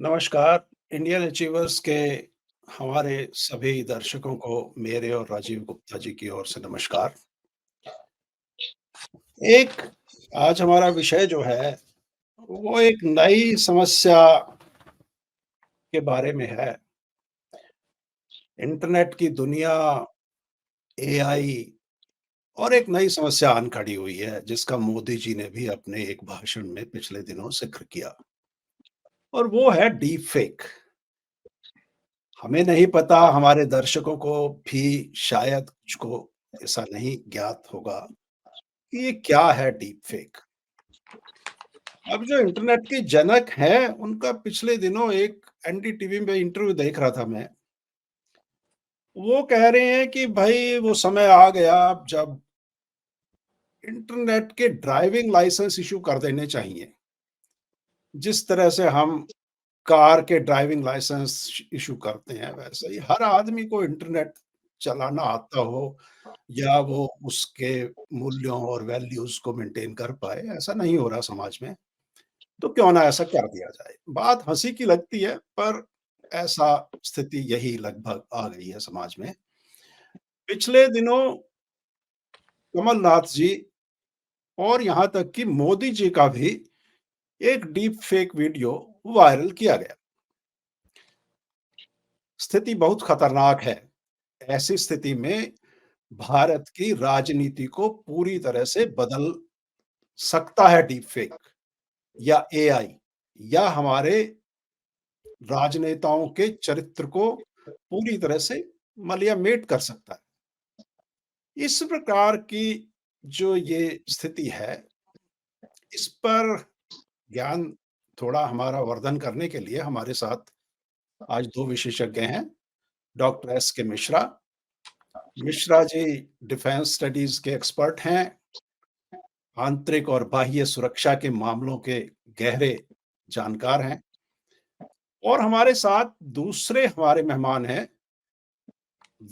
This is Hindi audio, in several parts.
नमस्कार, इंडियन अचीवर्स के हमारे सभी दर्शकों को मेरे और राजीव गुप्ता जी की ओर से नमस्कार। एक आज हमारा विषय जो है, वो एक नई समस्या के बारे में है। इंटरनेट की दुनिया, एआई और एक नई समस्या आन खड़ी हुई है, जिसका मोदी जी ने भी अपने एक भाषण में पिछले दिनों ज़िक्र किया और वो है डीप फेक। हमें नहीं पता, हमारे दर्शकों को भी शायद कुछ को ऐसा नहीं ज्ञात होगा कि ये क्या है डीप फेक। अब जो इंटरनेट के जनक हैं, उनका पिछले दिनों एक एनडीटीवी में इंटरव्यू देख रहा था मैं। वो कह रहे हैं कि भई वो समय आ गया जब इंटरनेट के ड्राइविंग लाइसेंस इश्यू कर देने चाहिए। जिस तरह से हम कार के ड्राइविंग लाइसेंस इश्यू करते हैं, वैसे ही हर आदमी को इंटरनेट चलाना आता हो या वो उसके मूल्यों और वैल्यूज़ को मेंटेन कर पाए, ऐसा नहीं हो रहा समाज में। तो क्यों ना ऐसा कर दिया जाए। बात हँसी की लगती है, पर ऐसा स्थिति यही लगभग आ गई है समाज में। पिछले दिनों कमलनाथ जी और यहाँ तक कि मोदी जी का भी एक डीप फेक वीडियो वायरल किया गया। स्थिति बहुत खतरनाक है। ऐसी स्थिति में भारत की राजनीति को पूरी तरह से बदल सकता है डीप फेक या एआई या हमारे राजनेताओं के चरित्र को पूरी तरह से मलिया-मेट कर सकता है। इस प्रकार की जो ये स्थिति है, इस पर ज्ञान थोड़ा हमारा वर्धन करने के लिए हमारे साथ आज 2 विशेषज्ञ हैं, डॉक्टर एस के मिश्रा। मिश्रा जी डिफेंस स्टडीज़ के एक्सपर्ट हैं, आंतरिक और बाह्य सुरक्षा के मामलों के गहरे जानकार हैं और हमारे साथ दूसरे हमारे मेहमान हैं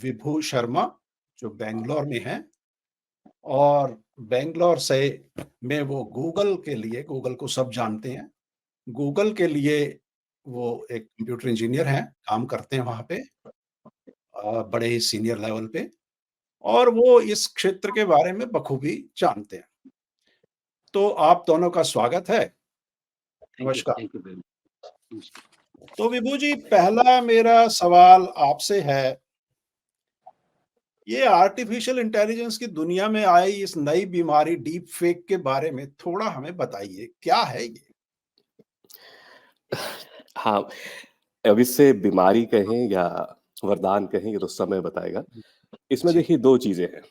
विभू शर्मा, जो बैंगलोर में हैं और बैंगलोर से में वो गूगल को सब जानते हैं। गूगल के लिए वो एक कंप्यूटर इंजीनियर हैं, काम करते हैं वहाँ पे बड़े ही सीनियर लेवल पे और वो इस क्षेत्र के बारे में बखूबी जानते हैं। तो आप दोनों का स्वागत है। नमस्कार। Thank you very much. तो विभू जी, पहला मेरा सवाल आपसे है, ये आर्टिफिशियल इंटेलिजेंस की दुनिया में आई इस नई बीमारी डीप फेक के बारे में थोड़ा हमें बताइए, क्या है ये? हाँ, अब इससे बीमारी कहें या वरदान कहें, ये तो समय बताएगा। इसमें जी, देखिए 2 चीज़ें हैं।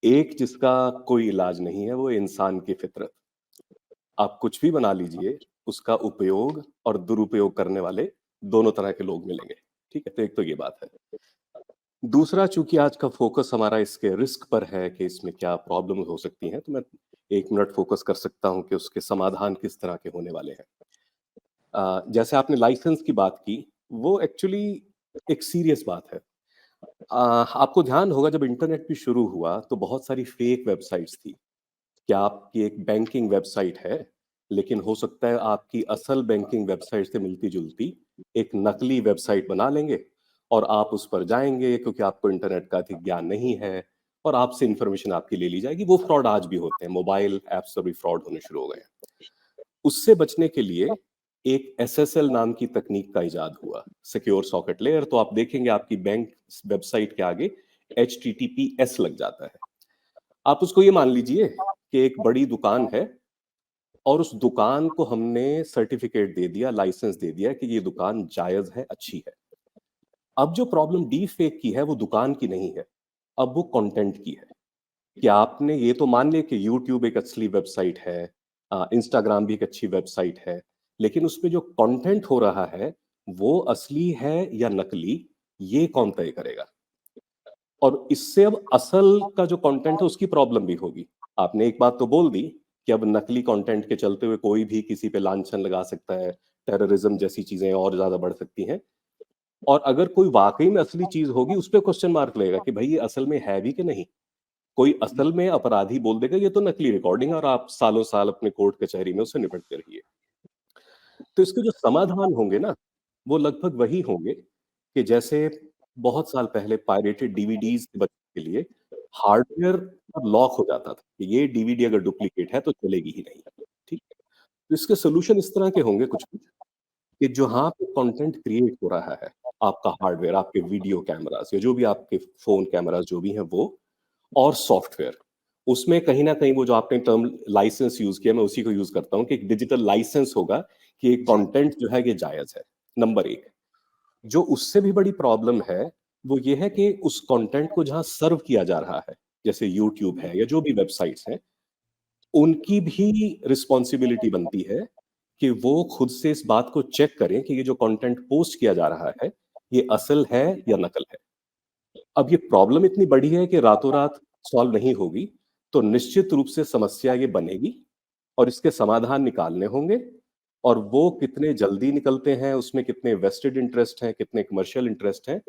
एक जिसका कोई इलाज नहीं है, वो इंसान की फितरत। आप कुछ भी बना लीजिए, उसका उपयोग और दुरुपयोग करने वाले दोनों तरह के लोग मिलेंगे। ठीक है? तो एक तो ये बात है। दूसरा, चूँकि आज का फ़ोकस हमारा इसके रिस्क पर है कि इसमें क्या प्रॉब्लम हो सकती हैं, तो मैं 1 मिनट फ़ोकस कर सकता हूँ कि उसके समाधान किस तरह के होने वाले हैं। जैसे आपने लाइसेंस की बात की, वो एक्चुअली एक सीरियस बात है। आपको ध्यान होगा जब इंटरनेट भी शुरू हुआ तो बहुत सारी फेक वेबसाइट्स थी। क्या आपकी एक बैंकिंग वेबसाइट है, लेकिन हो सकता है आपकी असल बैंकिंग वेबसाइट से मिलती-जुलती एक नकली वेबसाइट बना लेंगे और आप उस पर जाएँगे क्योंकि आपको इंटरनेट का अधिक ज्ञान नहीं है और आपसे इन्फॉर्मेशन आपकी ले ली जाएगी। वो फ्रॉड आज भी होते हैं, मोबाइल ऐप्स पर भी फ्रॉड होने शुरू हो गए हैं। उससे बचने के लिए एक एसएसएल नाम की तकनीक का इजाद हुआ, सिक्योर सॉकेट लेयर। तो आप देखेंगे आपकी बैंक वेबसाइट के आगे एचटीटीपीएस लग जाता है। आप उसको ये मान लीजिए कि एक बड़ी दुकान है और उस दुकान को हमने सर्टिफिकेट दे दिया, लाइसेंस दे दिया कि ये दुकान जायज है, अच्छी है। अब जो प्रॉब्लम डीप फेक की है वो दुकान की नहीं है, अब वो कंटेंट की है। कि आपने ये तो मान लिया कि यूट्यूब एक असली वेबसाइट है, इंस्टाग्राम भी एक अच्छी वेबसाइट है, लेकिन उसमें जो कंटेंट हो रहा है वो असली है या नकली, ये कौन तय करेगा? और इससे अब असल का जो कंटेंट है उसकी प्रॉब्लम भी होगी। आपने एक बात तो बोल दी कि अब नकली कंटेंट के चलते हुए कोई भी किसी पे लांछन लगा सकता है, टेररिज्म जैसी चीजें और ज्यादा बढ़ सकती हैं। और अगर कोई वाकई में असली चीज होगी उस पे क्वेश्चन मार्क लगेगा कि भाई ये असल में है भी कि नहीं। कोई असल में अपराधी बोल देगा ये तो नकली रिकॉर्डिंग, और आप सालों साल अपने कोर्ट कचहरी में उससे निपटते रहिए। तो इसके जो समाधान होंगे ना, वो लगभग वही होंगे कि जैसे बहुत साल पहले पायरेटेड डीवीडीज के बचने के लिए हार्डवेयर पर लॉक हो जाता था कि ये डीवीडी अगर डुप्लीकेट है तो चलेगी ही नहीं, ठीक है? तो इसके सॉल्यूशन इस तरह के होंगे कुछ कुछ कि जहाँ पे कंटेंट क्रिएट हो रहा है, आपका हार्डवेयर, आपके वीडियो कैमरास या जो भी आपके फोन कैमरास जो भी हैं वो, और सॉफ्टवेयर, उसमें कहीं न कहीं वो जो आपने टर्म लाइसेंस यूज़ किया, मैं उसी को यूज़ करता हूँ कि एक डिजिटल लाइसेंस होगा कि ये जी, कंटेंट जो है ये जायज़ है, नंबर 1। जो उससे भी बड़ी प्रॉब्लम है, वो ये है कि उस कंटेंट को जहाँ सर्व किया जा रहा है, जैसे यूट्यूब है या जो भी वेबसाइट्स हैं, उनकी भी रिस्पॉन्सिबिलिटी बनती है कि वो खुद से इस बात को चेक करें कि ये जो कंटेंट पोस्ट किया जा रहा है, ये असल है या नकल है। अब ये प्रॉब्लम इतनी बड़ी है कि रातों-रात सॉल्व नहीं होगी, तो निश्चित रूप से समस्या ये बनेगी और इसके समाधान निकालने होंगे और वो कितने जल्दी निकलते हैं, उसमें कितने वेस्टेड इंटरेस्ट हैं, कितने कमर्शियल इंटरेस्ट हैं,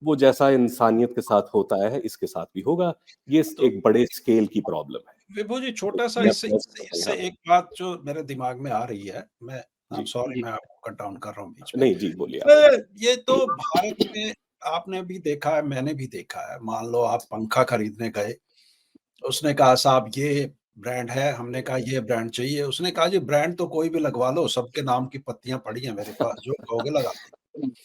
वो जैसा इंसानियत के साथ होता है, इसके साथ भी होगा। ये स तो एक बड़े स्केल की प्रॉब्लम है। विभु जी, तो छोटा-सा मैं इससे समझ इससे सकता हूँ इससे यहाँ पे। एक बात जो मेरे दिमाग में आ रही है, मैं आई एम जी। सॉरी, जी, मैं आपको कट डाउन कर रहा हूँ बीच में। नहीं, जी, बोलिए आप। ये तो भारत में आपने भी देखा है, मैंने भी देखा है। मान लो आप पंखा खरीदने गए, उसने कहा साहब ये ब्रांड है, हमने कहा ये ब्रांड चाहिए, उसने कहा जी ब्रांड तो कोई भी लगवा लो, सबके नाम की पत्तियाँ पड़ी हैं मेरे पास, जो कहोगे लगा देंगे।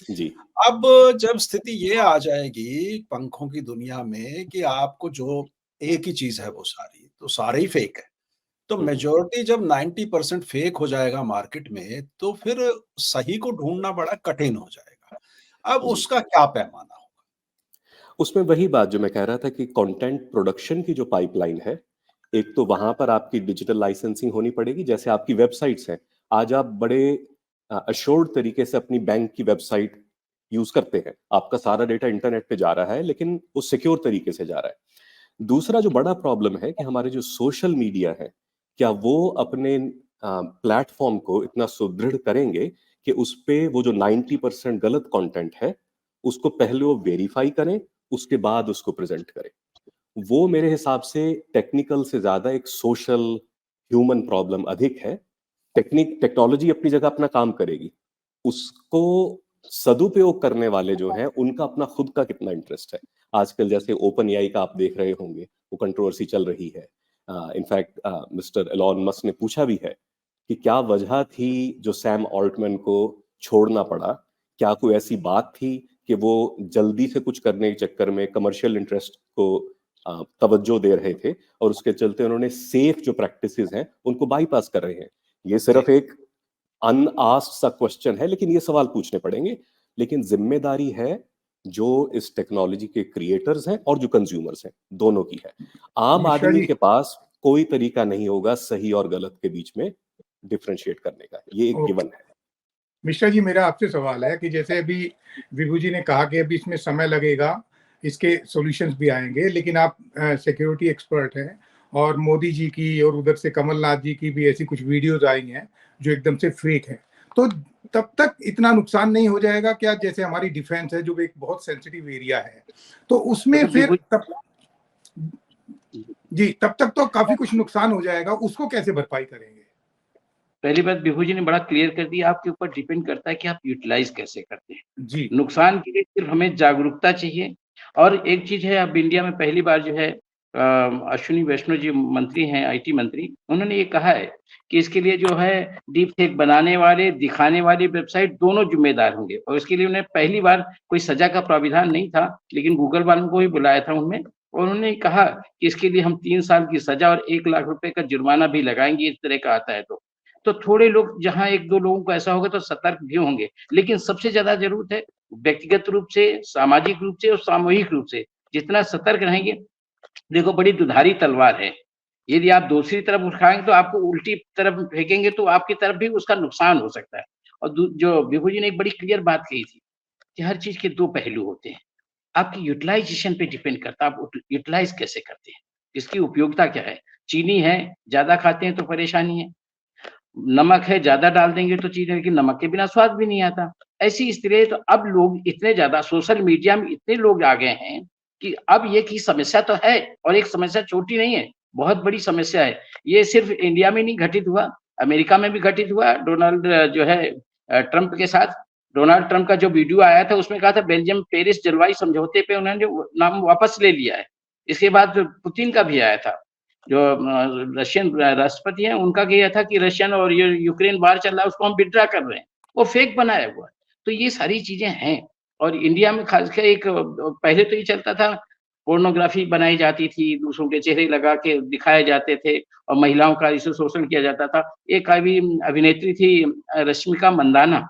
जी, अब जब स्थिति ये आ जाएगी पंखों की दुनिया में कि आपको जो एक ही चीज़ है वो सारी, तो सारे ही फेक है। तो हुँ, हुँ। मेजॉरिटी जब 90% फेक हो जाएगा मार्केट में, तो फिर सही को ढूँढना बड़ा कठिन हो जाएगा। अब जी। उसका क्या पैमाना होगा? उसमें वही बात जो मैं कह रहा था कि कंटेंट प्रोडक्शन की जो पाइपलाइन है, एक तो वहाँ पर आपकी डिजिटल लाइसेंसिंग होनी पड़ेगी, जैसे आपकी वेबसाइट्स हैं। आज आप बड़े एश्योर्ड तरीके से अपनी बैंक की वेबसाइट यूज़ करते हैं। आपका सारा डेटा इंटरनेट पे जा रहा है, लेकिन वो सिक्योर तरीके से जा रहा है। दूसरा जो बड़ा प्रॉब्लम है कि हमारे जो सोशल मीडिया है, क्या वो अपने प्लेटफ़ॉर्म को इतना सुदृढ़ करेंगे कि उसपे वो जो 90% गलत कंटेंट है, उसको पहले वो वेरीफ़ाई करें, उसके बाद उसको प्रेज़ेंट करें। वो मेरे हिसाब से टेक्निकल से ज़्यादा एक सोशल, ह्यूमन प्रॉब्लम अधिक है। टेक्नोलॉजी अपनी जगह अपना काम करेगी। उसको सदुपयोग करने वाले जो हैं, उनका अपना खुद का कितना इंटरेस्ट है। आजकल जैसे ओपन एआई का आप देख रहे होंगे, वो कंट्रोवर्सी चल रही है। इनफैक्ट मिस्टर एलन मस्क ने पूछा भी है कि क्या वजह थी जो सैम ऑल्टमैन को छोड़ना पड़ा? क्या कोई ऐसी बात थी कि वो जल्दी से कुछ करने के चक्कर में कमर्शियल इंटरेस्ट को तवज्जो दे रहे थे और उसके चलते उन्होंने सेफ जो प्रैक्टिसेस हैं, उनको बाईपास कर रहे हैं। ये जी। सिर्फ एक अनआस्क्ड सा क्वेश्चन है, लेकिन ये सवाल पूछने पड़ेंगे। लेकिन ज़िम्मेदारी है जो इस टेक्नोलॉजी के क्रिएटर्स हैं और जो कंज्यूमर्स हैं, दोनों की है। आम मिश्रा आदमी जी के पास कोई तरीका नहीं होगा सही और गलत के बीच में डिफरेंशिएट करने का। ये एक ओके गिवन है। मिश्रा जी, मेरा आपसे सवाल है कि जैसे अभी विभू जी ने कहा कि अभी इसमें समय लगेगा, इसके सॉल्यूशंस भी आएंगे, लेकिन आप सिक्योरिटी एक्सपर्ट हैं और मोदी जी की और उधर से कमलनाथ जी की भी ऐसी कुछ वीडियोज आई हैं जो एकदम से फेक है, तो तब तक इतना नुकसान नहीं हो जाएगा क्या? जैसे हमारी डिफेंस है जो एक बहुत सेंसिटिव एरिया है, तो उसमें देखो फिर विभू तब जी तब तक तो काफी कुछ नुकसान हो जाएगा, उसको कैसे भरपाई करेंगे? पहली बात विभू जी ने बड़ा क्लियर कर दिया, आपके ऊपर डिपेंड करता है कि आप यूटिलाइज़ कैसे करते हैं। जी नुकसान के लिए सिर्फ हमें जागरूकता चाहिए और एक चीज़ है, अब इंडिया में पहली बार जो है अश्विनी वैष्णव जी मंत्री हैं, आईटी मंत्री, उन्होंने ये कहा है कि इसके लिए जो है डीप फेक बनाने वाले, दिखाने वाली वेबसाइट दोनों ज़िम्मेदार होंगे और इसके लिए उन्हें पहली बार कोई सज़ा का प्राविधान नहीं था, लेकिन गूगल वालों को ही बुलाया था उनमें और उन्होंने कहा कि इसके लिए हम 3 साल की सज़ा और 1 लाख रुपए का जुर्माना भी लगाएँगे, इस तरह का आता है तो। तो थोड़े लोग, जहाँ 1-2 लोगों को ऐसा होगा तो सतर्क भी होंगे, लेकिन सबसे ज़्यादा ज़रूरत है व्यक्तिगत रूप से, सामाजिक रूप से और सामूहिक रूप से। जितना सतर्क रहेंगे, देखो बड़ी दुधारी तलवार है। यदि आप दूसरी तरफ उठाएँगे तो आपको उल्टी तरफ फेंकेंगे तो आपकी तरफ भी उसका नुकसान हो सकता है। और जो विभू जी ने एक बड़ी क्लियर बात कही थी कि हर चीज़ के 2 पहलू होते हैं। आपकी यूटिलाइज़ेशन पे डिपेंड करता है, आप यूटिलाइज़ कैसे करते हैं? इसकी उपयोगिता क्या है? चीनी है, ज़्यादा खाते हैं तो परेशानी है। नमक है, ज़्यादा डाल देंगे तो चीज़ है, लेकिन नमक के बिना स्वाद भी नहीं आता। ऐसी स्थिति है, तो अब लोग इतने ज़्यादा सोशल मीडिया में इतने लोग आ गए हैं कि अब ये की समस्या तो है और एक समस्या छोटी नहीं है, बहुत बड़ी समस्या है। ये सिर्फ़ इंडिया में नहीं घटित हुआ, अमेरिका में भी घटित हुआ, डोनाल्ड जो है ट्रंप के साथ। डोनाल्ड ट्रंप का जो वीडियो आया था उसमें कहा था बेल्जियम पेरिस जलवायु समझौते पे उन्होंने जो नाम वापस ले लिया है। इसके बाद पुतिन का भी आया था, जो रशियन राष्ट्रपति हैं, उनका किया था कि रशियन और ये यूक्रेन वार चल रहा है उसको हम विथड्रॉ कर रहे हैं, वो फेक बनाया हुआ है। तो ये सारी चीजें हैं। और इंडिया में खासकर एक पहले तो ये चलता था, पोर्नोग्राफी बनाई जाती थी, दूसरों के चेहरे लगा के दिखाए जाते थे और महिलाओं का इसे शोषण किया जाता था। एक अभी अभिनेत्री थी रश्मिका मंदाना,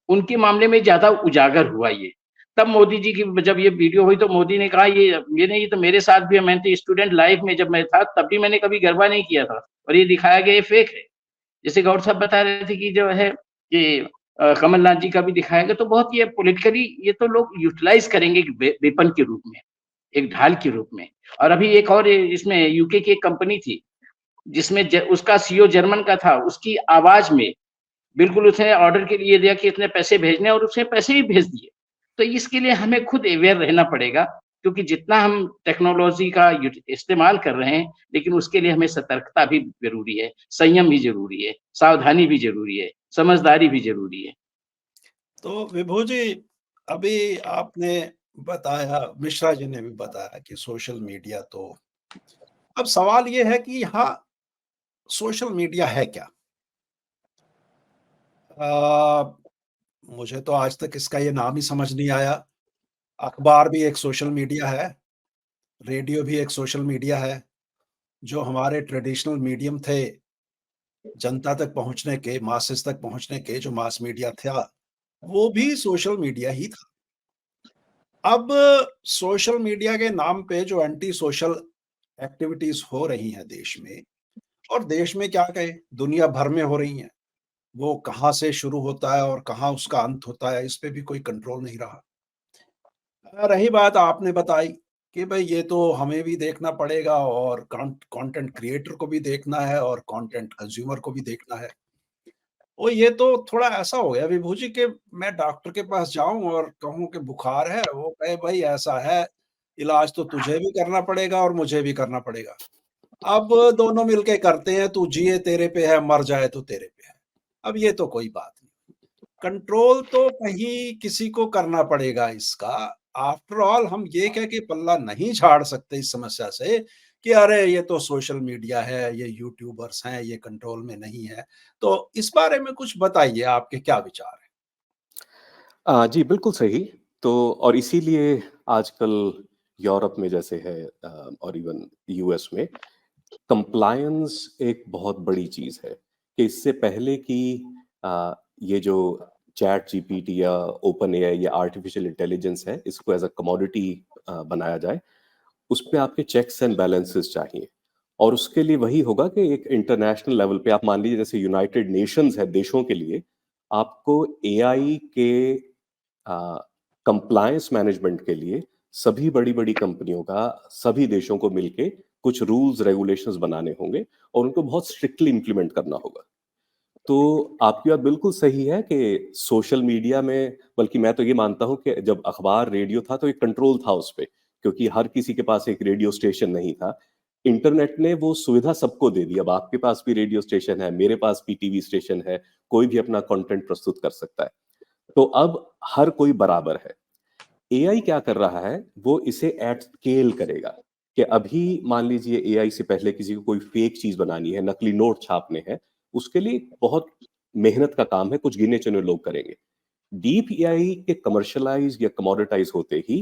उनके मामले में ज़्यादा उजागर हुआ ये। तब मोदी जी की जब ये वीडियो हुई तो मोदी ने कहा ये तो मेरे साथ भी है, मैं तो स्टूडेंट लाइफ में जब मैं था तब भी मैंने कभी गरबा नहीं किया था और ये दिखाया गया ये फेक है। जैसे गौर साहब बता रहे थे कि जो है कि कमलनाथ जी का भी दिखाया गया, तो बहुत ये पॉलिटिकली ये तो लोग यूटिलाइज़ करेंगे एक वेपन के रूप में, एक ढाल के रूप में। और अभी एक और इसमें यूके की एक कंपनी थी, जिसमें उसका सीईओ जर्मन का था, उसकी आवाज़ में बिल्कुल उसने ऑर्डर के लिए दिया कि इतने पैसे भेजने और उसने पैसे भी भेज दिए। तो इसके लिए हमें खुद अवेयर रहना पड़ेगा, क्योंकि जितना हम टेक्नोलॉजी का इस्तेमाल कर रहे हैं, लेकिन उसके लिए हमें सतर्कता भी ज़रूरी है, संयम भी ज़रूरी है, सावधानी भी ज़रूरी है, समझदारी भी ज़रूरी है। तो विभू जी, अभी आपने बताया, मिश्रा जी ने भी बताया कि सोशल मीडिया, तो अब सवाल ये है कि यहाँ सोशल मीडिया है क्या? मुझे तो आज तक इसका ये नाम ही समझ नहीं आया। अखबार भी एक सोशल मीडिया है, रेडियो भी एक सोशल मीडिया है। जो हमारे ट्रेडिशनल मीडियम थे, जनता तक पहुँचने के, मासेस तक पहुँचने के, जो मास मीडिया था, वो भी सोशल मीडिया ही था। अब सोशल मीडिया के नाम पे जो एंटी सोशल एक्टिविटीज़ हो रही हैं देश में, और देश में क्या कहें, दुनिया भर में हो रही हैं, वो कहाँ से शुरू होता है और कहाँ उसका अंत होता है, इस पे भी कोई कंट्रोल नहीं रहा। रही बात आपने बताई कि भई ये तो हमें भी देखना पड़ेगा और कंटेंट क्रिएटर को भी देखना है और कंटेंट कंज्यूमर को भी देखना है। वो ये तो थोड़ा ऐसा हो गया विभू जी कि मैं डॉक्टर के पास जाऊँ और कहूँ कि बुखार है, वो कहे भई ऐसा है, इलाज तो तुझे भी करना पड़ेगा और मुझे भी करना पड़ेगा। अब दोनों मिलके करते हैं, तू जिए तेरे पे है, मर जाए तो तेरे पे है। अब ये तो कोई बात नहीं। कंट्रोल तो कहीं किसी को करना पड़ेगा इसका। आफ्टर ऑल हम ये कह के पल्ला नहीं झाड़ सकते इस समस्या से कि अरे ये तो सोशल मीडिया है, ये यूट्यूबर्स हैं, ये कंट्रोल में नहीं है। तो इस बारे में कुछ बताइए, आपके क्या विचार हैं? जी, बिल्कुल सही। तो और इसीलिए आजकल यूरोप में जैसे है और इवन यूएस में कंप्लायंस एक बहुत बड़ी चीज़ है कि इससे पहले कि ये जो चैट जीपीटी या ओपन एआई या आर्टिफिशियल इंटेलिजेंस है, इसको एज़ अ कमोडिटी बनाया जाए, उस पे आपके चेक्स एंड बैलेंसेस चाहिए। और उसके लिए वही होगा कि एक इंटरनेशनल लेवल पे आप मान लीजिए जैसे यूनाइटेड नेशंस है देशों के लिए, आपको एआई के कंप्लायंस मैनेजमेंट के लिए सभी बड़ी-बड़ी कंपनियों का सभी देशों को मिलके कुछ रूल्स रेगुलेशंस बनाने होंगे और उनको बहुत स्ट्रिक्टली इम्प्लीमेंट करना होगा। तो आपकी बात बिल्कुल सही है कि सोशल मीडिया में बल्कि मैं तो ये मानता हूँ कि जब अखबार, रेडियो था तो एक कंट्रोल था उस पे, क्योंकि हर किसी के पास एक रेडियो स्टेशन नहीं था। इंटरनेट ने वो सुविधा सबको दे दी। अब आपके पास भी रेडियो स्टेशन है, मेरे पास भी टीवी स्टेशन है, कोई भी अपना कंटेंट प्रस्तुत कर सकता है। तो अब हर कोई बराबर है। एआई क्या कर रहा है, वो इसे एट स्केल करेगा कि अभी मान लीजिए एआई से पहले किसी को कोई फेक चीज़ बनानी है, नकली नोट छापने हैं, उसके लिए बहुत मेहनत का काम है, कुछ गिने-चुने लोग करेंगे। डीप एआई के कमर्शियलाइज़ या कमोडिटाइज़ होते ही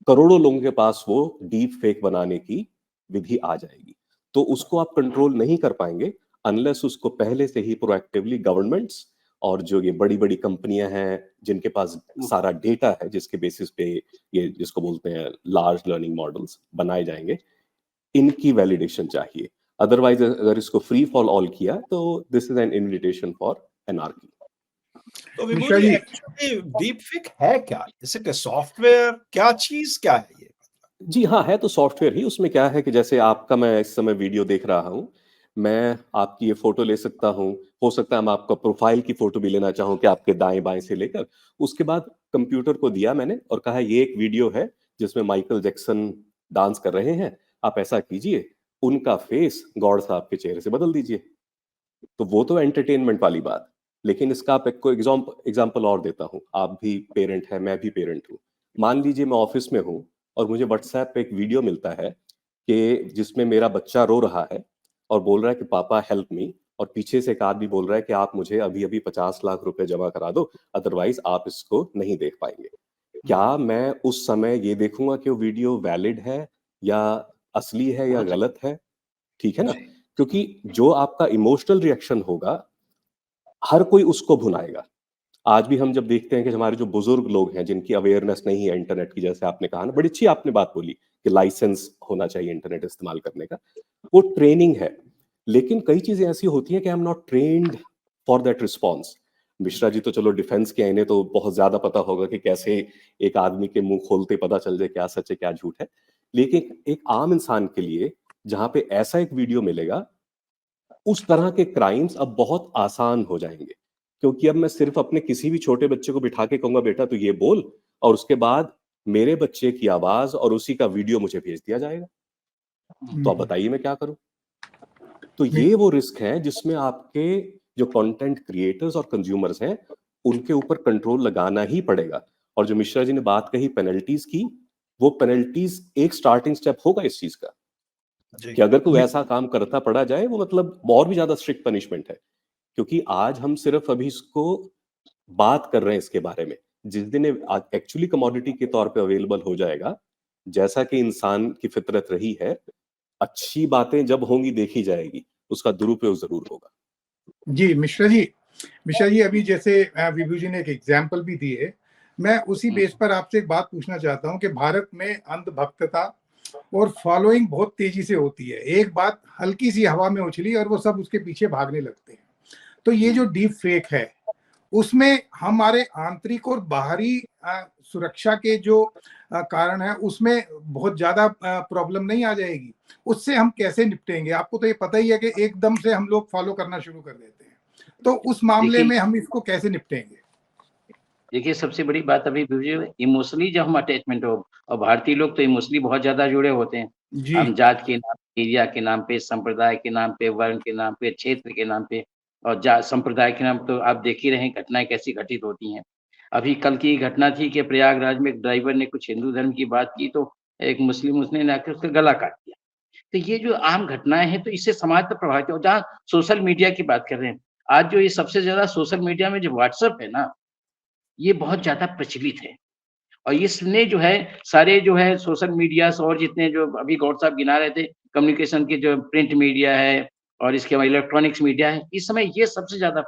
करोड़ों लोगों के पास वो डीप फेक बनाने की विधि आ जाएगी। तो उसको आप कंट्रोल नहीं कर पाएँगे अनलेस उसको पहले से ही प्रोएक्टिवली गवर्नमेंट्स और जो ये बड़ी-बड़ी कंपनियाँ हैं, जिनके पास सारा डेटा है, जिसके बेसिस पे ये जिसको बोलते हैं लार्ज लर्निंग मॉडल्स बनाए जाएँगे, इनकी वैलिडेशन चाहिए। अदरवाइज़ अगर इसको फ्री फॉर ऑल किया तो this is an invitation for anarchy. तो विभू मिश्रा जी, जी, एक्चुअली डीपफेक है क्या? जैसे कि सॉफ्टवेयर, क्या चीज़ क्या है ये? जी हाँ, है तो सॉफ्टवेयर ही, उसमें क्या है कि जैसे आपका मैं इस समय वीडियो देख रहा हूँ, मैं आपकी ये फ़ोटो ले सकता हूँ, हो सकता है मैं आपका प्रोफ़ाइल की फ़ोटो भी लेना चाहूँ कि आपके दाएँ-बाएँ से लेकर, उसके बाद कंप्यूटर को दिया मैंने और कहा ये एक वीडियो है जिसमें माइकल जैक्सन डांस कर रहे हैं, आप ऐसा कीजिए, उनका फ़ेस गॉड साहब के चेहरे से बदल दीजिए। तो वो तो एंटरटेनमेंट वाली बात। लेकिन इसका आप एक को एग्जाम्पल और देता हूँ। आप भी पेरेंट है, मैं भी पेरेंट हूँ। मान लीजिए मैं ऑफिस में हूँ और मुझे व्हाट्सएप पे एक वीडियो मिलता है कि जिसमें मेरा बच्चा रो रहा है और बोल रहा है कि पापा हेल्प मी, और पीछे से एक आदमी बोल रहा है कि आप मुझे अभी अभी 50 लाख रुपए जमा करा दो, अदरवाइज आप इसको नहीं देख पाएंगे। क्या मैं उस समय ये देखूंगा कि वो वीडियो वैलिड है या असली है या गलत है? ठीक है ना? जी। क्योंकि जो आपका इमोशनल रिएक्शन होगा, हर कोई उसको भुनाएगा। आज भी हम जब देखते हैं कि हमारे जो बुजुर्ग लोग हैं जिनकी अवेयरनेस नहीं है इंटरनेट की, जैसे आपने कहा ना, बड़ी अच्छी आपने बात बोली कि लाइसेंस होना चाहिए इंटरनेट इस्तेमाल करने का, वो ट्रेनिंग है। लेकिन कई चीजें ऐसी होती हैं कि I am not trained for that response. Mishra ji तो चलो डिफेंस के हैं, इन्हें तो बहुत ज्यादा पता होगा कि कैसे एक आदमी के मुंह खोलते पता चल जाए क्या सच है क्या झूठ है। लेकिन एक आम इंसान के लिए जहां पे ऐसा एक वीडियो मिलेगा, उस तरह के क्राइम्स अब बहुत आसान हो जाएंगे। क्योंकि अब मैं सिर्फ अपने किसी भी छोटे बच्चे को बिठा के कहूंगा बेटा तू ये बोल, और उसके बाद मेरे बच्चे की आवाज और उसी का वीडियो मुझे भेज दिया जाएगा। तो अब बताइए मैं क्या करूं? तो नहीं, ये वो रिस्क है जिसमें आपके जो कंटेंट क्रिएटर्स और कंज्यूमर्स हैं, उनके ऊपर कंट्रोल लगाना ही पड़ेगा। और जो मिश्रा जी ने बात कही पेनल्टीज की, वो पेनल्टीज एक स्टार्टिंग स्टेप होगा इस चीज का, जी। कि अगर कोई ऐसा काम करता पड़ा जाए, वो मतलब और भी ज्यादा स्ट्रिक्ट पनिशमेंट है। क्योंकि आज हम सिर्फ अभी इसको बात कर रहे हैं इसके बारे में। जिस दिन एक्चुअली कमोडिटी के तौर पे अवेलेबल हो जाएगा, जैसा कि इंसान की फितरत रही है, अच्छी बातें जब होंगी देखी जाएगी, उसका दुरुपयोग जरूर होगा। जी मिश्रा जी अभी जैसे विभू जी ने एक एग्जाम्पल भी दी है, मैं उसी बेस पर आपसे एक बात पूछना चाहता हूं कि भारत में अंधभक्तता और फॉलोइंग बहुत तेजी से होती है। एक बात हल्की सी हवा में उछली और वो सब उसके पीछे भागने लगते हैं। तो ये जो डीप फेक है, उसमें हमारे आंतरिक और बाहरी सुरक्षा के जो कारण है, उसमें बहुत ज्यादा प्रॉब्लम नहीं आ जाएगी? उससे हम कैसे निपटेंगे? आपको तो ये पता ही है कि एकदम से हम लोग फॉलो करना शुरू कर देते हैं, तो उस मामले देखिए में हम इसको कैसे निपटेंगे? देखिए सबसे बड़ी बात अभी इमोशनली जब हम अटैचमेंट हो, और भारतीय लोग तो इमोशनली बहुत ज्यादा जुड़े होते हैं। जी। हम जात के नाम, एरिया के नाम पे, संप्रदाय के नाम पे, वर्ण के नाम पे, क्षेत्र के नाम पे, और जात संप्रदाय के नाम तो आप देख ही रहे हैं घटनाएं कैसी घटित होती हैं। अभी कल की घटना थी कि प्रयागराज में एक ड्राइवर ने कुछ हिंदू धर्म की बात की, तो एक मुस्लिम उसने आकर उसका गला काट दिया। तो ये जो आम घटनाएं हैं, तो इससे समाज तो प्रभावित हो। जहाँ सोशल मीडिया की बात कर रहे हैं, आज जो ये सबसे ज्यादा सोशल मीडिया में जो व्हाट्सएप है ना, ये बहुत ज़्यादा प्रचलित है। और इसने जो है सारे जो है सोशल मीडियाज़ और जितने जो अभी गौड़ साहब गिना रहे थे, कम्युनिकेशन के जो प्रिंट मीडिया है और इसके अलावा इलेक्ट्रॉनिक्स मीडिया है, इस समय ये सबसे ज़्यादा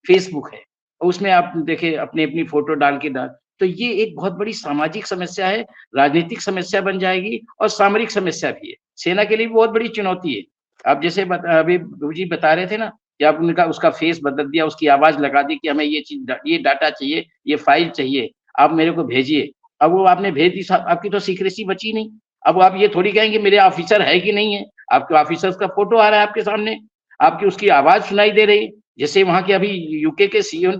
फेसबुक है। और उसमें आप देखिए अपनी-अपनी फ़ोटो डाल के डाल, तो ये एक बहुत बड़ी सामाजिक समस्या है, राजनीतिक समस्या बन जाएगी और सामरिक समस्या भी है। सेना के लिए भी बहुत बड़ी चुनौती है। आप जैसे अभी गुरु जी बता रहे थे ना कि आप उनका उसका फेस बदल दिया, उसकी आवाज़ लगा दी कि हमें ये चीज़ ये डाटा चाहिए, ये फ़ाइल चाहिए, आप मेरे को भेजिए। अब वो आपने भेज दी, साहब आपकी तो सीक्रेसी बची नहीं। अब आप ये थोड़ी कहेंगे मेरे ऑफिसर है कि नहीं है, आपके ऑफिसर्स का फोटो आ रहा है आपके सामने, आपकी उसकी आवाज़ सुनाई दे रही है। जैसे वहाँ के अभी यूके के सीईओ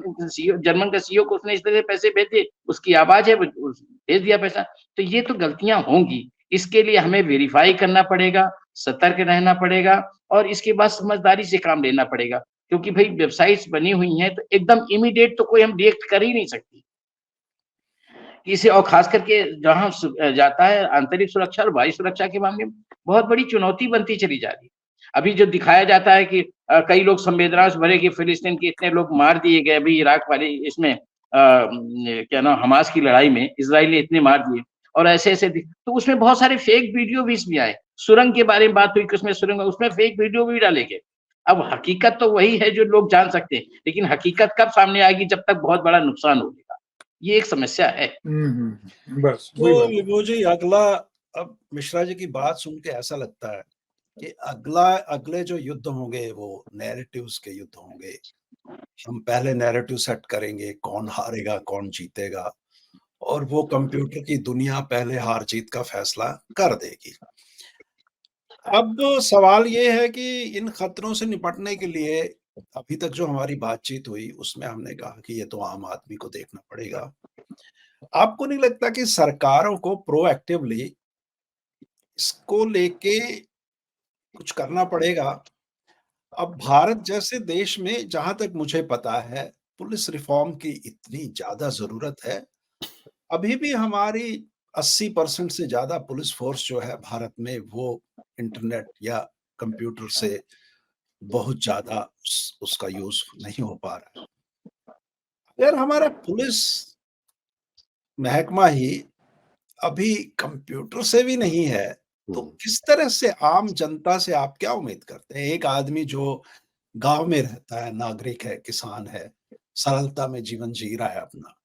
जर्मन का सीईओ को उसने इस तरह से पैसे भेज दिए, उसकी आवाज़ है, भेज दिया पैसा। तो ये तो गलतियाँ होंगी, इसके लिए हमें वेरीफाई करना पड़ेगा, सतर्क रहना पड़ेगा और इसके बाद समझदारी से काम लेना पड़ेगा। क्योंकि भई वेबसाइट्स बनी हुई हैं, तो एकदम इमीडिएट तो कोई हम रिएक्ट कर ही नहीं सकते। इसे और खास करके जहाँ जाता है आंतरिक सुरक्षा और बाह्य सुरक्षा के मामले में बहुत बड़ी चुनौती बनती चली जा रही है। अभी जो दिखाया जाता है कि कई लोग संवेदनाओं भरे कि फिलिस्तीन के इतने लोग मार दिए गए अभी इराक वाली इसमें क्या नाम हमास की लड़ाई में इज़राइल ने इतने मार दिए और ऐसे-ऐसे तो उसमें बहुत सारे फेक वीडियो भी इसमें आए। सुरंग के बारे में बात हुई कि उसमें सुरंग उसमें फेक वीडियो भी डाले गए। अब हकीकत तो वही है जो लोग जान सकते हैं, लेकिन हकीकत कब सामने आएगी जब तक बहुत बड़ा नुकसान हो जाएगा। ये एक समस्या है। बस वही तो बात है। विभू जी अगला, अब मिश्रा जी की बात सुन के ऐसा लगता है कि अगले जो युद्ध होंगे वो नैरेटिव्स के युद्ध होंगे। हम पहले नैरेटिव सेट करेंगे, कौन हारेगा, कौन जीतेगा, और वो कंप्यूटर की दुनिया पहले हार-जीत का फैसला कर देगी। अब सवाल ये है कि इन खतरों से निपटने के लिए अभी तक जो हमारी बातचीत हुई, उसमें हमने कहा कि ये तो आम आदमी को देखना पड़ेगा। आपको नहीं लगता कि सरकारों को प्रोएक्टिवली इसको लेके कुछ करना पड़ेगा? अब भारत जैसे देश में जहाँ तक मुझे पता है, पुलिस रिफ़ॉर्म की इतनी ज़्यादा ज़रूरत है। अभी भी हमारी 80% से ज़्यादा पुलिस फ़ोर्स जो है भारत में, वो इंटरनेट या कंप्यूटर से बहुत ज़्यादा उसका यूज़ नहीं हो पा रहा है। अगर हमारा पुलिस महकमा ही अभी कंप्यूटर से भी नहीं है, तो हुँ। किस तरह से आम जनता से आप क्या उम्मीद करते हैं? एक आदमी जो गाँव में रहता है, नागरिक है, किसान है, सरलता में जीवन जी रहा है अपना,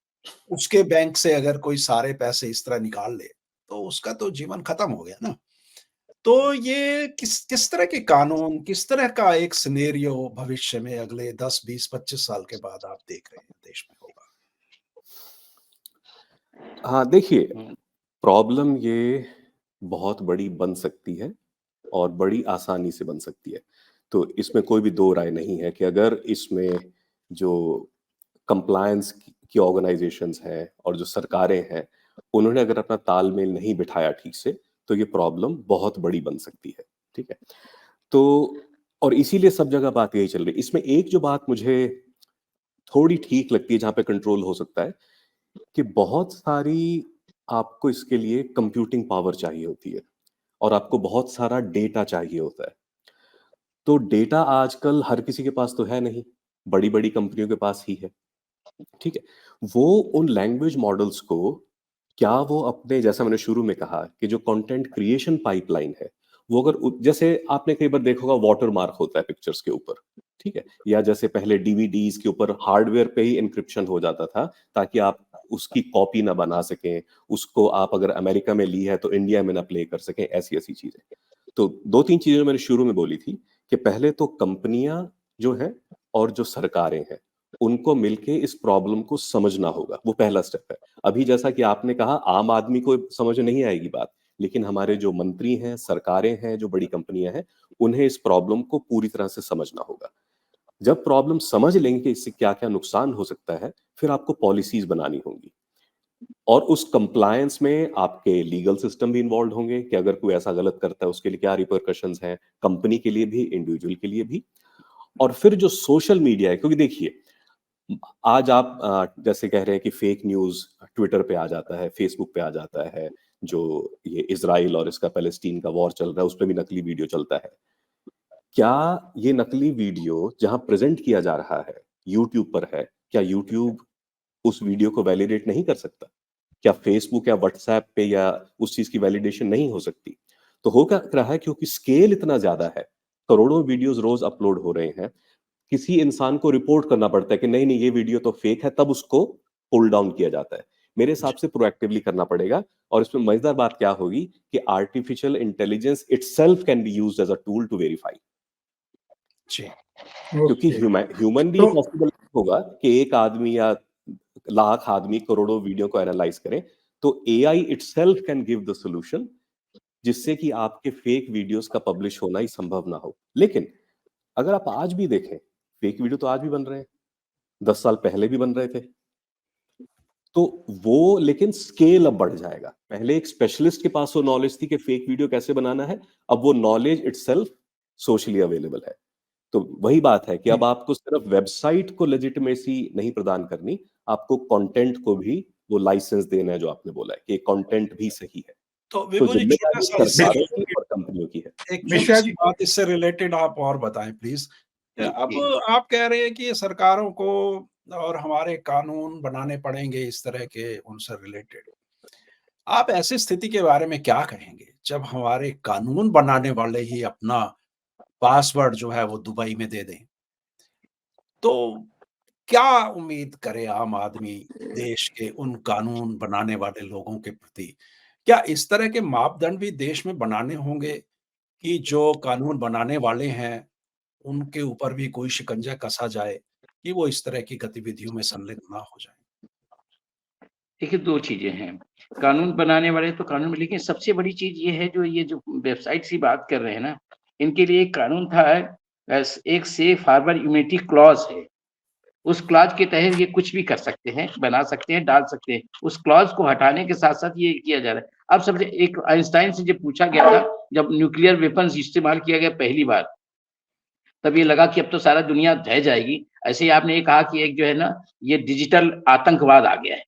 उसके बैंक से अगर कोई सारे पैसे इस तरह निकाल ले, तो उसका तो जीवन खत्म हो गया ना। तो ये किस किस तरह के कानून, किस तरह का एक सिनेरियो भविष्य में अगले 10, 20, 25 साल के बाद आप देख रहे हैं देश में होगा? हाँ, देखिए, हुँ, प्रॉब्लम ये बहुत बड़ी बन सकती है और बड़ी आसानी से बन सकती है। तो इसमें कोई भी दो राय नहीं है कि अगर इसमें जो कंप्लायंस की ऑर्गेनाइजेशंस हैं और जो सरकारें हैं, उन्होंने अगर अपना तालमेल नहीं बिठाया ठीक से, तो ये प्रॉब्लम बहुत बड़ी बन सकती है, ठीक है? तो और इसीलिए सब जगह बात यही चल रही है। इसमें एक जो बात मुझे थोड़ी ठीक लगती है, जहाँ पे कंट्रोल हो सकता है, कि बहुत सारी आपको इसके लिए कंप्यूटिंग पावर चाहिए होती है और आपको बहुत सारा डेटा चाहिए होता है। तो डेटा आजकल हर किसी के पास तो है नहीं, बड़ी-बड़ी कंपनियों के पास ही है, ठीक है? वो उन लैंग्वेज मॉडल्स को क्या वो अपने, जैसा मैंने शुरू में कहा कि जो कंटेंट क्रिएशन पाइपलाइन है, वो अगर जैसे आपने कई बार देखा होगा वाटरमार्क होता है पिक्चर्स के ऊपर, ठीक है? या जैसे पहले डीवीडीज के ऊपर हार्डवेयर पे ही एन्क्रिप्शन हो जाता था ताकि आप उसकी कॉपी ना बना सकें, उसको आप अगर अमेरिका में ली है तो इंडिया में ना प्ले कर सकें, ऐसी-ऐसी चीज़ें। तो 2-3 चीज़ें मैंने शुरू में बोली थी कि पहले तो कंपनियाँ जो हैं और जो सरकारें हैं, उनको मिलके इस प्रॉब्लम को समझना होगा, वो पहला स्टेप है। अभी जैसा कि आपने कहा, आम आदमी को समझ नहीं आएगी बात, लेकिन हमारे जो मंत्री हैं, सरकारें हैं, जो बड़ी कंपनियां हैं, उन्हें इस प्रॉब्लम को पूरी तरह से समझना होगा। जब प्रॉब्लम समझ लेंगे कि इससे क्या क्या नुकसान हो सकता है, फिर आपको पॉलिसीज बनानी होंगी और उस कंप्लायंस में आपके लीगल सिस्टम भी इन्वॉल्व होंगे कि अगर कोई ऐसा गलत करता है उसके लिए क्या रिपरकशंस हैं, कंपनी के लिए भी, इंडिविजुअल के लिए भी। और फिर जो सोशल मीडिया है, क्योंकि देखिए, आज आप जैसे कह रहे हैं कि फेक न्यूज़ ट्विटर पे आ जाता है, फेसबुक पे आ जाता है, जो ये इज़राइल और इसका पैलेस्टीन का वॉर चल रहा है, उसपे भी नकली वीडियो चलता है। क्या ये नकली वीडियो जहाँ प्रेज़ेंट किया जा रहा है, यूट्यूब पर है, क्या यूट्यूब उस वीडियो को वैलिडेट नहीं कर सकता? क्या फेसबुक या व्हाट्सऐप पे या उस चीज़ की वैलिडेशन नहीं हो सकती? तो हो क्या रहा है, क्योंकि स्केल इतना ज़्यादा है, करोड़ों वीडियोज़ रोज़ अपलोड हो रहे हैं, किसी इंसान को रिपोर्ट करना पड़ता है कि नहीं, नहीं ये वीडियो तो फेक है, तब उसको पुल डाउन किया जाता है। मेरे हिसाब से प्रोएक्टिवली करना पड़ेगा और इसमें मज़ेदार बात क्या होगी कि artificial intelligence itself can be used as a tool to verify. जी। क्योंकि ओके। ह्यूमन भी तो पॉसिबल होगा कि एक आदमी या लाख आदमी करोड़ों वीडियो को एनालाइज़ करें, तो AI itself can give the solution जिससे कि आपके फेक वीडियोज़ का पब्लिश होना ही संभव ना हो। लेकिन अगर आप आज भी देखें, फेक वीडियो तो आज भी बन रहे हैं, 10 साल पहले भी बन रहे थे। तो वो लेकिन स्केल अब बढ़ जाएगा। पहले एक स्पेशलिस्ट के पास वो नॉलेज थी कि फेक वीडियो कैसे बनाना है, अब वो नॉलेज इटसेल्फ सोशली अवेलेबल है। तो वही बात है कि अब आपको सिर्फ वेबसाइट को लेजिटिमेसी नहीं प्रदान करनी, आपको कंटेंट को भी वो लाइसेंस देना है जो आपने बोला है कि कंटेंट भी सही है। तो तो विभु जी, जिम्मेदारी छोटा-सा इससे सरकारों की रिलेटेड और कंपनियों की है। एक मिश्रा छोटी-सी जी, बात इससे रिलेटेड आप और बताएँ प्लीज़। जी, अब जी। आप कह रहे हैं कि ये सरकारों को और हमारे कानून बनाने पड़ेंगे इस तरह के उनसे रिलेटेड। आप ऐसी स्थिति के बारे में क्या कहेंगे, जब हमारे कानून बनाने वाले ही अपना पासवर्ड जो है वो दुबई में दे दें? तो क्या उम्मीद करे आम आदमी देश के उन कानून बनाने वाले लोगों के प्रति? क्या इस तरह के मापदंड भी देश में बनाने होंगे कि जो कानून बनाने वाले हैं, उनके ऊपर भी कोई शिकंजा कसा जाए कि वो इस तरह की गतिविधियों में संलिप्त ना हो जाएँ? देखिए 2 चीज़ें हैं, कानून बनाने वाले तो कानून में, लेकिन सबसे बड़ी चीज़ ये है जो वेबसाइट्स की बात कर रहे हैं ना, इनके लिए एक कानून था, एक सेफ हार्बर इम्यूनिटी क्लॉज़ है। उस क्लॉज़ के तहत ये कुछ भी कर सकते हैं, बना सकते हैं, डाल सकते हैं। उस क्लॉज़ को हटाने के साथ-साथ ये किया जा रहा है। अब समझिए, एक आइंस्टाइन से जब पूछा गया था, जब न्यूक्लियर वेपन्स इस्तेमाल किया गया पहली बार, तब ये लगा कि अब तो सारा दुनिया ढह जाएगी। ऐसे ही आपने ये कहा कि एक जो है ना, ये डिजिटल आतंकवाद आ गया है।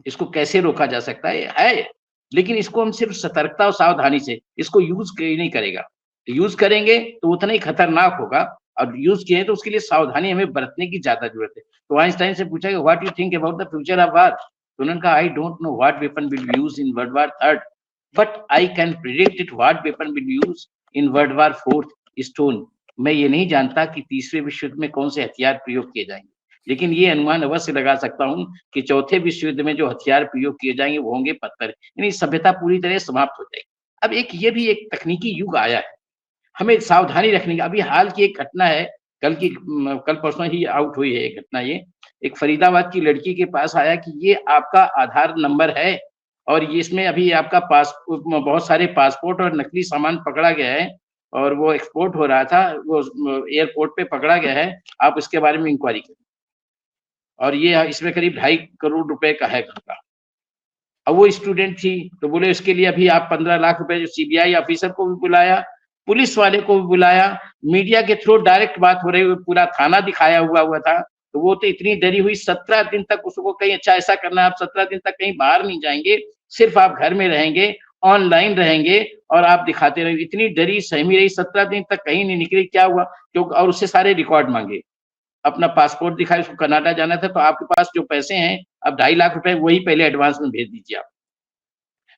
इसको कैसे रोका जा सकता है, लेकिन इसको हम सिर्फ सतर्कता और सावधानी से इसको यूज़ कोई नहीं करेगा। यूज़ करेंगे तो उतना ही खतरनाक होगा, और यूज़ किए तो उसके लिए सावधानी हमें बरतने की ज़्यादा ज़रूरत है। तो आइंस्टाइन से पूछा कि what you think about the future of war? तो उन्होंने कहा, I don't know what weapon will be used in world war 3, but I can predict it what weapon will be used in world war 4 stone. मैं ये नहीं जानता कि तीसरे विश्व युद्ध में कौन से हथियार प्रयोग किए जाएँगे, लेकिन ये अनुमान अवश्य लगा सकता हूँ कि चौथे विश्व युद्ध में जो हथियार प्रयोग किए जाएँगे वो होंगे पत्थर, यानी सभ्यता पूरी तरह समाप्त हो जाएगी। अब एक ये भी एक तकनीकी युग आया है, हमें सावधानी रखने की। अभी हाल की एक घटना है, कल परसों ही आउट हुई है एक घटना ये। एक फरीदाबाद की लड़की के पास आया कि ये आपका आधार नंबर है, और ये इसमें अभी आपका बहुत सारे पासपोर्ट और नकली सामान पकड़ा गया है, और वो एक्सपोर्ट हो रहा था, वो एयरपोर्ट पे पकड़ा गया है, आप इसके बारे में इंक्वायरी करें। और ये इसमें करीब 2.5 करोड़ रुपए का है घपला। अब वो स्टूडेंट थी, तो बोले इसके लिए अभी आप 15 लाख रुपए, जो सीबीआई ऑफिसर को भी बुलाया, पुलिस वाले को भी बुलाया, मीडिया के थ्रू डायरेक्ट बात हो रही हुई, पूरा थाना दिखाया हुआ था। तो वो तो इतनी डरी हुई, 17 दिन तक उसको कहीं, अच्छा ऐसा करना है, आप 17 दिन तक कहीं बाहर नहीं जाएँगे, सिर्फ आप घर में रहेंगे, ऑनलाइन रहेंगे और आप दिखाते रहेंगे। इतनी डरी, सहमी रही, 17 दिन तक कहीं नहीं निकली, क्या हुआ? क्योंकि और उससे सारे रिकॉर्ड माँगे। अपना पासपोर्ट दिखाया, उसको कनाडा जाना था, तो आपके पास जो पैसे हैं, अब 2.5 लाख रुपए वही पहले एडवांस में भेज दीजिए आप।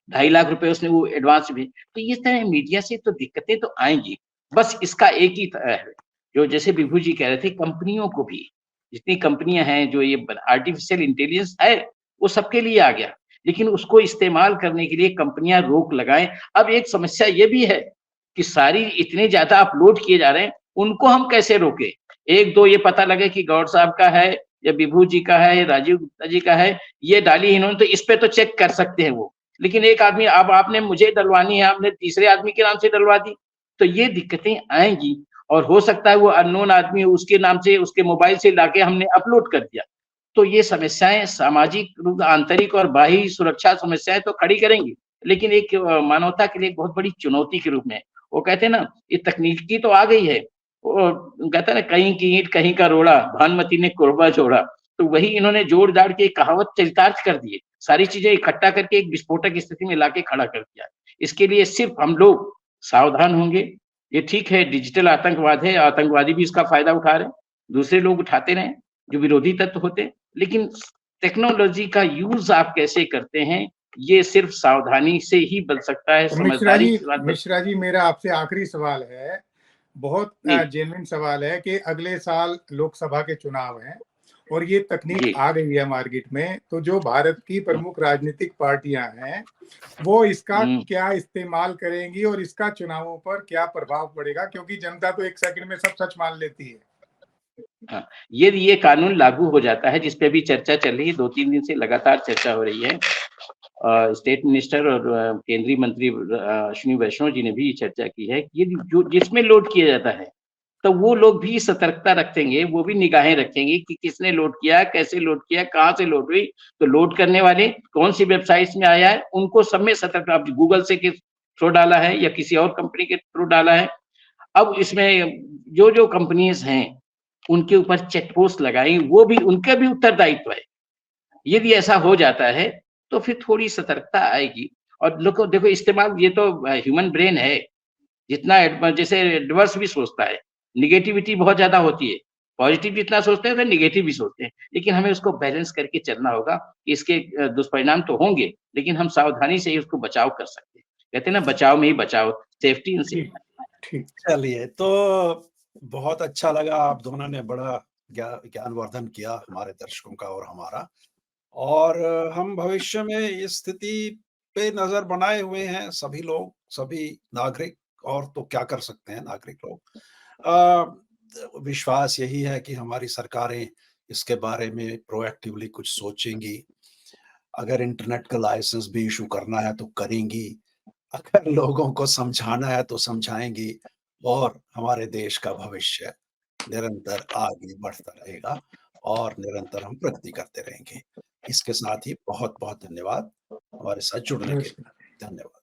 2.5 लाख रुपए उसने वो एडवांस भेज, तो ये तरह मीडिया से तो दिक्कतें तो आएँगी। बस इसका एक ही है, जो जैसे विभू जी कह रहे थे, कंपनियों को भी, जितनी कंपनियाँ हैं, जो ये आर्टिफिशियल इंटेलिजेंस है, वो सबके लिए आ गया। लेकिन उसको इस्तेमाल करने के लिए कंपनियाँ रोक लगाएँ। अब एक समस्या ये भी है कि सारी इतने ज़्यादा अपलोड किए जा रहे हैं, उनको हम कैसे रोकें? 1-2 ये पता लगे कि गौड़ साहब का है, या विभू जी का है, या राजीव गुप्ता जी का है, ये डाली इन्होंने, तो इस पे तो चेक कर सकते हैं वो। लेकिन एक आदमी, अब आपने मुझे डलवानी है, आपने तीसरे आदमी के नाम से डलवा दी, तो ये दिक्कतें आएँगी, और हो सकता है वो अननोन आदमी उसके नाम से, उसके मोबाइल से लाके हमने अपलोड कर दिया। तो ये समस्याएँ सामाजिक रूप, आंतरिक और बाह्य सुरक्षा समस्याएँ तो खड़ी करेंगी, लेकिन एक मानवता के लिए एक बहुत बड़ी चुनौती के रूप में। वो कहते हैं ना, ये तकनीकी तो आ गई है, वो कहते हैं ना, कहीं की ईंट कहीं का रोड़ा, भानुमति ने कुरबा जोड़ा। तो वही इन्होंने जोड़-जाड़ के एक कहावत चरितार्थ कर दी है। सारी चीज़ें इकट्ठा करके एक विस्फोटक स्थिति में लाके खड़ा कर दिया। इसके लिए सिर्फ हम लोग सावधान होंगे। ये ठीक है, डिजिटल आतंकवाद है, आतंकवादी भी इसका फ़ायदा उठा रहे हैं, दूसरे लोग उठाते रहें, जो विरोधी तत्व होते हैं। लेकिन टेक्नोलॉजी का यूज़ आप कैसे करते हैं, ये सिर्फ सावधानी से ही बन सकता है, तो समझदारी के साथ बन। मिश्रा जी, मेरा आपसे आखिरी सवाल है, बहुत जी, जेन्युइन सवाल है कि अगले साल लोकसभा के चुनाव हैं और ये तकनीक जी। आ गई है मार्केट में, तो जो भारत की प्रमुख राजनीतिक पार्टियां हैं, वो इसका हुँ। क्या इस्तेमाल करेंगी और इसका चुनावों पर क्या प्रभाव पड़ेगा? क्योंकि जनता तो एक सेकंड में सब सच मान लेती है। हाँ, यदि ये कानून लागू हो जाता है, जिस पे अभी चर्चा चल रही है, 2-3 दिन से लगातार चर्चा हो रही है। स्टेट मिनिस्टर और केंद्रीय मंत्री अश्विनी वैष्णव जी ने भी ये चर्चा की है कि यदि जो जिसमें लोड किया जाता है, तो वो लोग भी सतर्कता रखेंगे, वो भी निगाहें रखेंगे कि किसने लोड किया, कैसे लोड किया, कहाँ से लोड हुई। तो लोड करने वाले कौन-सी वेबसाइट्स में आया है, उनको सब में सतर्क, अब गूगल से किस थ्रू डाला है या किसी और कंपनी के थ्रू डाला है। अब इसमें जो-जो कंपनीज़ हैं, उनके ऊपर चेक पोस्ट लगाई, वो भी, उनका भी उत्तरदायित्व है। यदि ऐसा हो जाता है, तो फिर थोड़ी सतर्कता आएगी। और लोगों देखो, इस्तेमाल ये तो ह्यूमन ब्रेन है, जितना जैसे एडवर्स भी सोचता है, नेगेटिविटी बहुत ज़्यादा होती है। पॉज़िटिव जितना सोचते हैं, तो नेगेटिव भी सोचते हैं। लेकिन हमें उसको बैलेंस करके चलना होगा कि इसके दुष्परिणाम तो होंगे, लेकिन हम सावधानी से ही उसको बचाव कर सकते हैं। कहते हैं ना, बचाव में ही बचाव, सेफ्टी इन ठीक, सेफ्टी। ठीक। चलिए, तो बहुत अच्छा लगा, आप दोनों ने बड़ा ज्ञानवर्धन किया हमारे दर्शकों का और हमारा। और हम भविष्य में इस स्थिति पे नज़र बनाए हुए हैं सभी लोग, सभी नागरिक, और तो क्या कर सकते हैं नागरिक लोग। विश्वास यही है कि हमारी सरकारें इसके बारे में प्रोएक्टिवली कुछ सोचेंगी। अगर इंटरनेट का लाइसेंस भी इश्यू करना है तो करेंगी, अगर लोगों को समझाना है तो समझाएँगी, और हमारे देश का भविष्य निरंतर आगे बढ़ता रहेगा और निरंतर हम प्रगति करते रहेंगे। इसके साथ ही बहुत-बहुत धन्यवाद हमारे साथ जुड़ने के नमस्कार। लिए। धन्यवाद।